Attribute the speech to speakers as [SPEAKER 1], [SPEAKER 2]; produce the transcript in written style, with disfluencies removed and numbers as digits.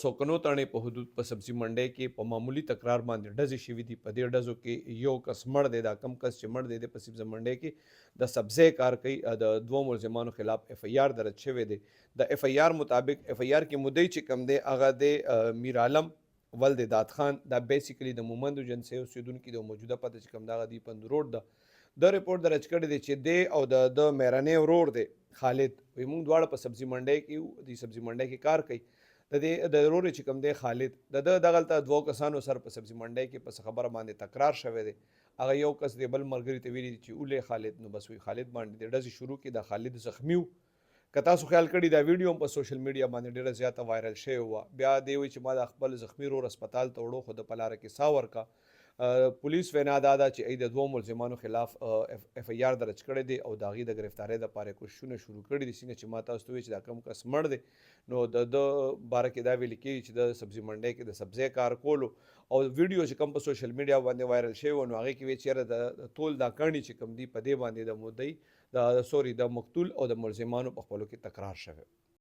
[SPEAKER 1] سوکنو تڼۍ په حدود په سبزي منډۍ کې په معمولي تکرار باندې ډزې شوي دي. په دې ډزو کې یو کس مړ دی. دا کم کس چې مړ دی د په سبزي منډۍ کې د سبزی کار کوي. د دوه ملزمانو خلاف اف ای آر درج شوی دی. د اف ای آر مطابق اف ای آر کې مدعي چې کم دی هغه د میر عالم ولد داد خان. دا بیسیکلی د مومند جنسي اوسیدونکي د موجوده پته چې کم دغه دی پند روډ ده. د ریپورت درج کړی دی چې دی او د میرانې ورور دی خالد، وایي موږ دواړه په سبزي منډۍ کې د سبزي منډۍ کې کار کوي. د دې د ورور چې کوم دی خالد د دغلته دوه کسانو سره په سبزي منډۍ کې په خبره باندې تکرار شوی دی. هغه یو کس دی بل ملګري ته ویلي چې اولې خالد، نو بس وی خالد باندې د ډزې شروع کړي. د خالد زخمی و. که تاسو خیال کړي دا ویډیو هم په سوشل میډیا باندې ډېره زیاته وایرل شوې وه. بیا دی وایي چې ما د خپل زخمی ورور هسپتال ته وړو خو د په لاره کې ساه ورکړه. پولیس وینا دا ده چې ای د دوه ملزمانو خلاف اف ای آر درج کړی دی او د هغې د ګرفتارۍ دپاره کوششونه شروع کړي دي. څنګه چې ما تاسو ته وویل چې دا کوم کس مړ دی نو د باره کې دا ویل کېږي چې د سبزي منډۍ کې د سبزی کار کولو. او ویډیو چې کوم په سوشل میډیا باندې وایرل شوی و نو هغې کې وایي چې یاره د ټول دا کڼي چې کوم دي په دې باندې د مدعي د مقتول او د ملزمانو په خپلو کې تکرار شوی.